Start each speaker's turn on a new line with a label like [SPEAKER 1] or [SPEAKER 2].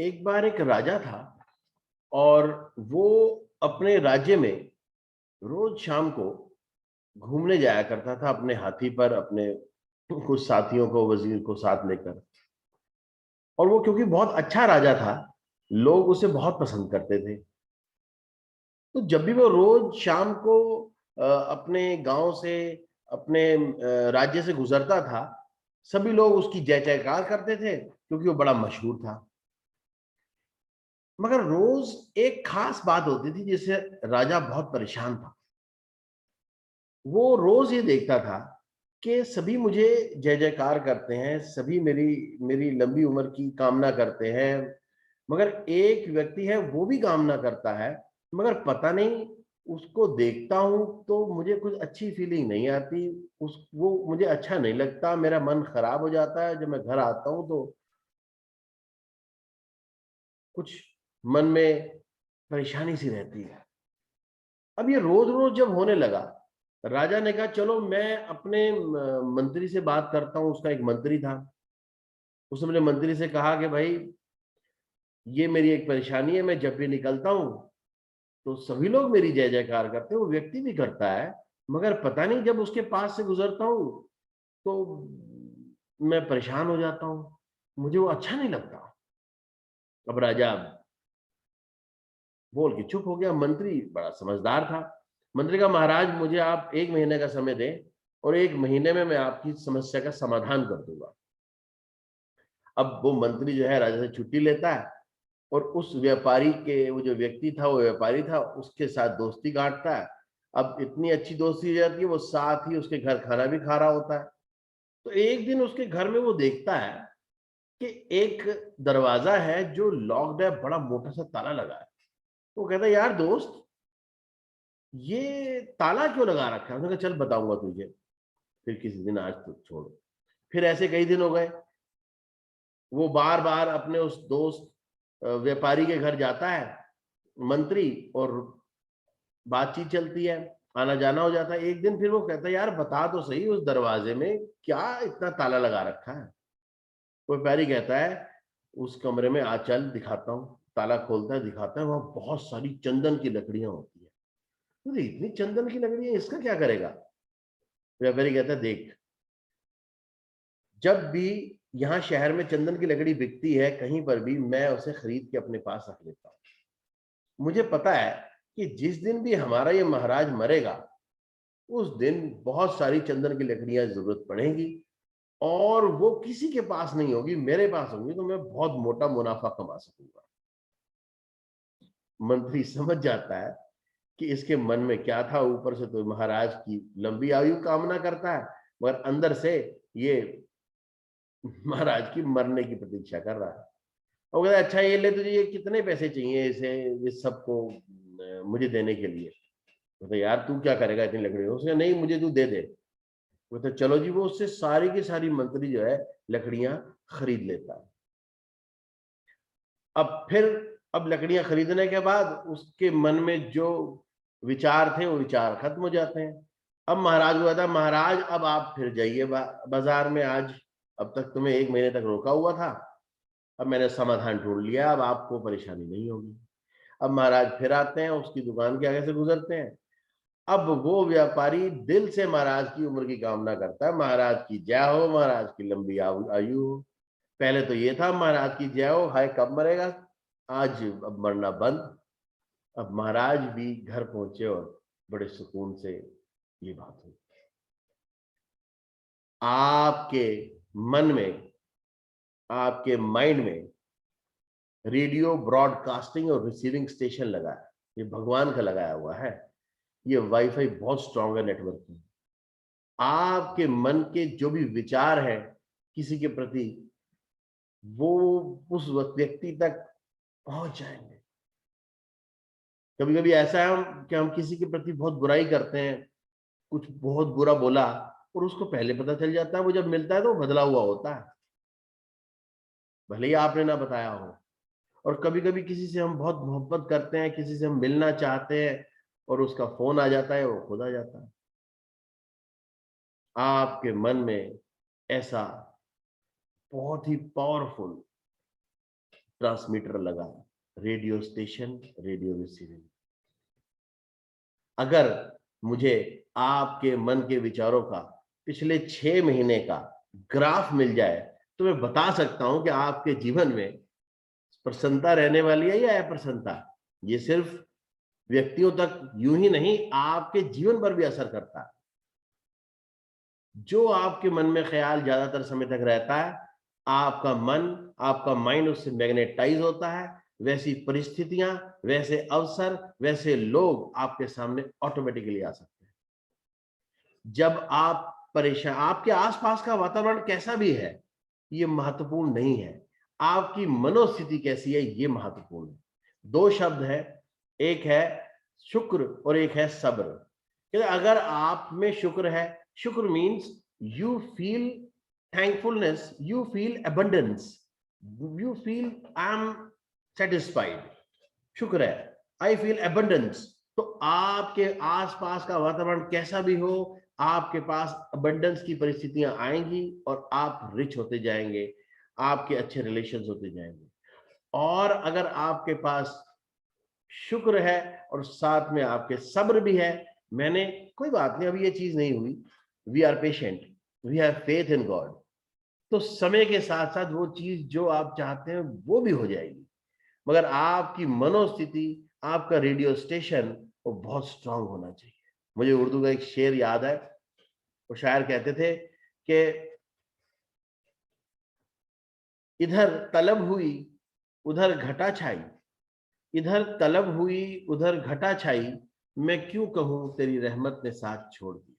[SPEAKER 1] एक बार एक राजा था और वो अपने राज्य में रोज शाम को घूमने जाया करता था अपने हाथी पर अपने कुछ साथियों को वजीर को साथ लेकर। और वो क्योंकि बहुत अच्छा राजा था, लोग उसे बहुत पसंद करते थे। तो जब भी वो रोज शाम को अपने गांव से अपने राज्य से गुजरता था, सभी लोग उसकी जय जयकार करते थे क्योंकि वो बड़ा मशहूर था। मगर रोज एक खास बात होती थी जिससे राजा बहुत परेशान था। वो रोज ये देखता था कि सभी मुझे जय जयकार करते हैं, सभी मेरी मेरी लंबी उम्र की कामना करते हैं, मगर एक व्यक्ति है वो भी कामना करता है, मगर पता नहीं, उसको देखता हूं तो मुझे कुछ अच्छी फीलिंग नहीं आती। उस वो मुझे अच्छा नहीं लगता, मेरा मन खराब हो जाता है। जब मैं घर आता हूं तो कुछ मन में परेशानी सी रहती है। अब ये रोज-रोज जब होने लगा, राजा ने कहा चलो मैं अपने मंत्री से बात करता हूँ। उसका एक मंत्री था। उसने अपने मंत्री से कहा कि भाई, ये मेरी एक परेशानी है, मैं जब भी निकलता हूँ तो सभी लोग मेरी जय जयकार करते हैं, वो व्यक्ति भी करता है, मगर पता नहीं जब उसके पास से गुजरता हूँ तो मैं परेशान हो जाता हूँ, मुझे वो अच्छा नहीं लगता। अब राजा बोल के चुप हो गया। मंत्री बड़ा समझदार था। मंत्री का महाराज, मुझे आप 1 महीने का समय दें और 1 महीने में मैं आपकी समस्या का समाधान कर दूँगा। अब वो मंत्री जो है राजा से छुट्टी लेता है और उस व्यापारी के वो जो व्यक्ति था, वो व्यापारी था, उसके साथ दोस्ती गाँठता है। अब इतनी अच्छी दोस्ती हो जाती है, वो साथ ही उसके घर खाना भी खा रहा होता है। तो एक दिन उसके घर में वो देखता है कि एक दरवाज़ा है जो लॉक्ड है, बड़ा मोटा-सा ताला लगा है। वो कहता है, यार दोस्त, ये ताला क्यों लगा रखा है? उसने कहा चल बताऊँगा तुझे, फिर किसी दिन, आज तो छोड़। फिर ऐसे कई दिन हो गए। वो बार-बार अपने उस दोस्त व्यापारी के घर जाता है मंत्री, और बातचीत चलती है, आना-जाना हो जाता है। एक दिन फिर वो कहता है, यार बता तो सही, उस दरवाजे में क्या इतना ताला लगा रखा है? वो व्यापारी कहता है, उस कमरे में आ चल दिखाता हूँ। ताला खोलता है, दिखाता है, वहाँ बहुत सारी चंदन की लकड़ियाँ होती हैं। बोले, इतनी चंदन की लकड़ियाँ, इसका क्या करेगा? व्यापारी कहता है, देख, जब भी यहाँ शहर में चंदन की लकड़ी बिकती है कहीं पर भी, मैं उसे खरीद के अपने पास रख लेता हूँ। मुझे पता है कि जिस दिन भी हमारा ये महाराज मरेगा, उस दिन बहुत सारी चंदन की लकड़ियाँ ज़रूरत पड़ेंगी और वो किसी के पास नहीं होगी, मेरे पास होंगी, तो मैं बहुत मोटा मुनाफ़ा कमा सकूँगा। मंत्री समझ जाता है कि इसके मन में क्या था। ऊपर से तो महाराज की लंबी आयु कामना करता है, मगर अंदर से ये महाराज की मरने की प्रतीक्षा कर रहा है। और कहता है, अच्छा ये ले, तुझे ये कितने पैसे चाहिए इसे, इस सबको मुझे देने के लिए? बोलता, यार तू क्या करेगा इतनी लकड़ियों? उसने, नहीं मुझे तू दे दे। बोलता, चलो जी। वो उससे सारी की सारी मंत्री जो है लकड़ियां खरीद लेता है। अब फिर, अब लकड़ियां खरीदने के बाद उसके मन में जो विचार थे वो विचार खत्म हो जाते हैं। अब महाराज को कहता है, महाराज अब आप फिर जाइए बाजार में आज, अब तक तुम्हें 1 महीने तक रोका हुआ था, अब मैंने समाधान ढूंढ लिया, अब आपको परेशानी नहीं होगी। अब महाराज फिर आते हैं, उसकी दुकान के आगे से गुजरते हैं। अब वो व्यापारी दिल से महाराज की उम्र की कामना करता है, महाराज की जय हो, महाराज की लंबी आयु हो। पहले तो ये था, महाराज की जय हो, हाय कब मरेगा? आज अब मरना बंद। अब महाराज भी घर पहुंचे और बड़े सुकून से ये बात हुई। आपके मन में, आपके माइंड में रेडियो ब्रॉडकास्टिंग और रिसीविंग स्टेशन लगा है, ये भगवान का लगाया हुआ है। ये वाईफाई बहुत स्ट्रांग है नेटवर्क में। आपके मन के जो भी विचार हैं किसी के प्रति, वो उस व्यक्ति तक पहुंच जाएंगे। कभी कभी ऐसा है कि हम किसी के प्रति बहुत बुराई करते हैं, कुछ बहुत बुरा बोला, और उसको पहले पता चल जाता है, वो जब मिलता है तो वो बदला हुआ होता है, भले ही आपने ना बताया हो। और कभी कभी किसी से हम बहुत मोहब्बत करते हैं, किसी से हम मिलना चाहते हैं, और उसका फोन आ जाता है, वो खुद आ जाता है। आपके मन में ऐसा बहुत ही पावरफुल ट्रांसमीटर लगा, रेडियो स्टेशन, रेडियो रिसीविंग। अगर मुझे आपके मन के विचारों का पिछले 6 महीने का ग्राफ मिल जाए तो मैं बता सकता हूं कि आपके जीवन में प्रसन्नता रहने वाली है या अप्रसन्नता। ये सिर्फ व्यक्तियों तक यूं ही नहीं, आपके जीवन पर भी असर करता है। जो आपके मन में ख्याल ज्यादातर समय तक रहता है, आपका मन, आपका माइंड उससे मैग्नेटाइज होता है। वैसी परिस्थितियां, वैसे अवसर, वैसे लोग आपके सामने ऑटोमेटिकली आ सकते हैं। जब आप परेशान, आपके आसपास का वातावरण कैसा भी है ये महत्वपूर्ण नहीं है, आपकी मनोस्थिति कैसी है ये महत्वपूर्ण है। 2 शब्द है, एक है शुक्र और एक है सब्र। अगर आप में शुक्र है, शुक्र means you feel thankfulness, you feel abundance, you feel I am satisfied. शुक्र है, आई फील अबंडेंस। तो आपके आसपास का वातावरण कैसा भी हो, आपके पास अबंडेंस की परिस्थितियां आएंगी और आप रिच होते जाएंगे, आपके अच्छे रिलेशंस होते जाएंगे। और अगर आपके पास शुक्र है और साथ में आपके सब्र भी है, मैंने कोई बात नहीं, अभी ये चीज नहीं हुई, we are patient, we have faith in God, तो समय के साथ साथ वो चीज जो आप चाहते हैं वो भी हो जाएगी। मगर आपकी मनोस्थिति, आपका रेडियो स्टेशन वो बहुत स्ट्रांग होना चाहिए। मुझे उर्दू का एक शेर याद है, वो शायर कहते थे कि इधर तलब हुई उधर घटा छाई, इधर तलब हुई उधर घटा छाई, मैं क्यों कहूं तेरी रहमत ने साथ छोड़ दिया।